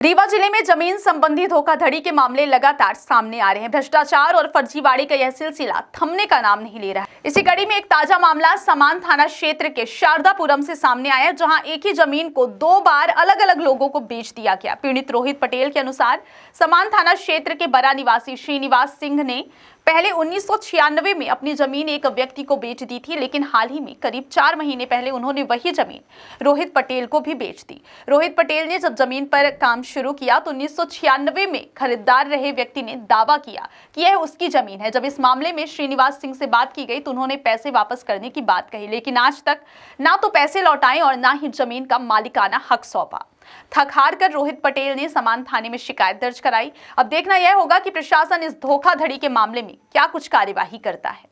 रीवा जिले में जमीन संबंधी धोखाधड़ी के मामले लगातार सामने आ रहे हैं। भ्रष्टाचार और फर्जीवाड़े का यह सिलसिला थमने का नाम नहीं ले रहा है। इसी कड़ी में एक ताजा मामला समान थाना क्षेत्र के शारदापुरम से सामने आया, जहां एक ही जमीन को 2 बार अलग अलग लोगों को बेच दिया गया। पीड़ित रोहित पटेल के अनुसार समान थाना क्षेत्र के बरा निवासी श्रीनिवास सिंह ने पहले 1996 में अपनी जमीन एक व्यक्ति को बेच दी थी, लेकिन हाल ही में करीब 4 महीने पहले उन्होंने वही जमीन रोहित पटेल को भी बेच दी। रोहित पटेल ने जब जमीन पर काम शुरू किया तो 1996 में खरीदार रहे व्यक्ति ने दावा किया कि यह उसकी जमीन है। जब इस मामले में श्रीनिवास सिंह से बात की गई तो उन्होंने पैसे वापस करने की बात कही, लेकिन आज तक ना तो पैसे लौटाए और ना ही जमीन का मालिकाना हक सौंपा। थक हार कर रोहित पटेल ने समान थाने में शिकायत दर्ज कराई। अब देखना यह होगा कि प्रशासन इस धोखाधड़ी के मामले में क्या कुछ कार्यवाही करता है।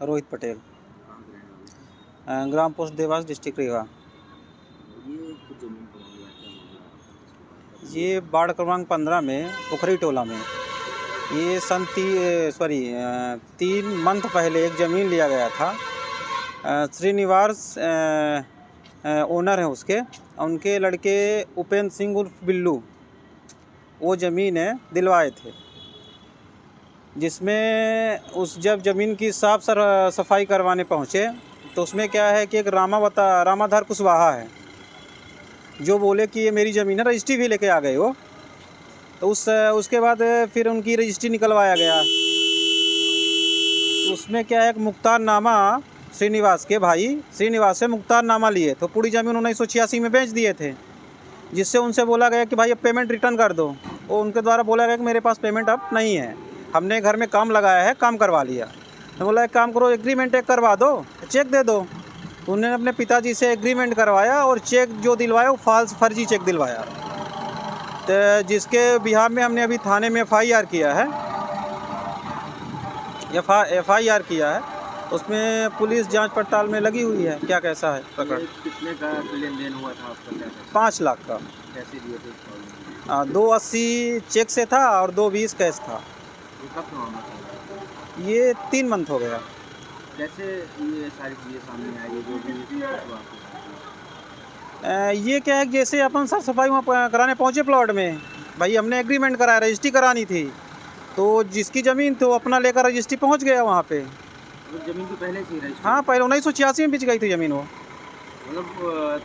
रोहित पटेल, ग्राम पोस्ट देवास, डिस्ट्रिक्ट रीवा। ये वार्ड क्रमांक 15 में पोखरी टोला में ये 3 मंथ पहले एक ज़मीन लिया गया था। श्रीनिवास ओनर है उसके, उनके लड़के उपेंद्र सिंह उर्फ बिल्लू वो ज़मीन दिलवाए थे, जिसमें जब ज़मीन की साफ सफाई करवाने पहुँचे तो उसमें क्या है कि एक रामाधर कुशवाहा है जो बोले कि ये मेरी ज़मीन है, रजिस्ट्री भी लेके आ गए वो। तो उसके बाद फिर उनकी रजिस्ट्री निकलवाया गया। उसमें क्या है, एक मुख्तारनामा श्रीनिवास के भाई श्रीनिवास से मुख्तारनामा लिए तो पूरी ज़मीन 1986 में बेच दिए थे, जिससे उनसे बोला गया कि भाई अब पेमेंट रिटर्न कर दो। वो उनके द्वारा बोला गया कि मेरे पास पेमेंट अब नहीं है, हमने घर में काम लगाया है, काम करवा लिया। तो बोला एक काम करो, एग्रीमेंट एक करवा दो, चेक दे दो। तो उन्होंने अपने पिताजी से एग्रीमेंट करवाया और चेक जो दिलवाया वो फर्जी चेक दिलवाया। तो जिसके बिहार में हमने अभी थाने में FIR किया है, FIR किया है। उसमें पुलिस जांच पड़ताल में लगी हुई है, क्या कैसा है प्रकरण। कितने का लेन देन हुआ था आपका? 5 लाख का। कैसे दिए थे? 280 चेक से था और 220 कैश था। ये कब का मामला था? ये 3 मंथ हो गया। कैसे ये सारी चीज़ें सामने आई, जो भी ये क्या है, जैसे अपन साफ सफाई वहाँ कराने पहुँचे प्लॉट में, भाई हमने एग्रीमेंट कराया, रजिस्ट्री करानी थी, तो जिसकी ज़मीन तो अपना लेकर रजिस्ट्री पहुँच गया वहाँ पे। तो ज़मीन तो पहले से रजिस्ट्री? हाँ, पहले 1986 में बिक गई थी ज़मीन वो। मतलब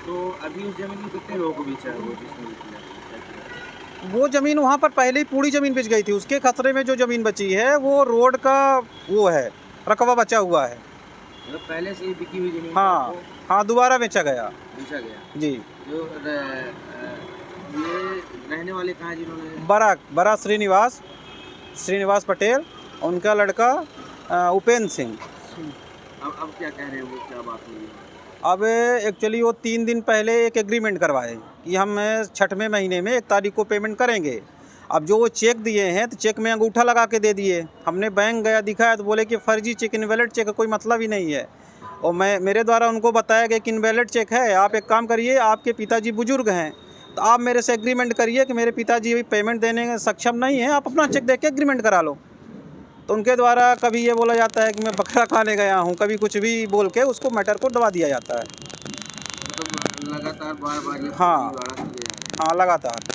तो अभी उस ज़मीन में कितने लोगों को बेचा है वो, जिसने वो ज़मीन वहाँ पर पहले ही पूरी ज़मीन बिक गई थी। उसके खसरे में जो ज़मीन बची है वो रोड का वो है, रकबा बचा हुआ है। मतलब पहले से ही बिकी हुई ज़मीन? हाँ, दोबारा बेचा गया जी। जो ये रहने वाले कहाँ, जिन्होंने बरा श्रीनिवास पटेल, उनका लड़का उपेंद्र सिंह। अब क्या कह रहे हैं वो, क्या बात हुई? अब एक्चुअली वो 3 दिन पहले एक एग्रीमेंट करवाए कि हम 6वें महीने में 1 तारीख को पेमेंट करेंगे। अब जो वो चेक दिए हैं तो चेक में अंगूठा लगा के दे दिए। हमने बैंक गया, दिखाया तो बोले कि फर्जी चेक, इनवैलिड चेक का कोई मतलब ही नहीं है। और मेरे द्वारा उनको बताया गया कि इनवैलिड चेक है, आप एक काम करिए, आपके पिताजी बुजुर्ग हैं तो आप मेरे से एग्रीमेंट करिए कि मेरे पिताजी अभी पेमेंट देने में सक्षम नहीं है, आप अपना चेक दे के एग्रीमेंट करा लो। तो उनके द्वारा कभी ये बोला जाता है कि मैं बकरा खाने गया हूँ, कभी कुछ भी बोल के उसको मैटर को दबा दिया जाता है। मतलब लगातार बार-बार? हाँ, लगातार।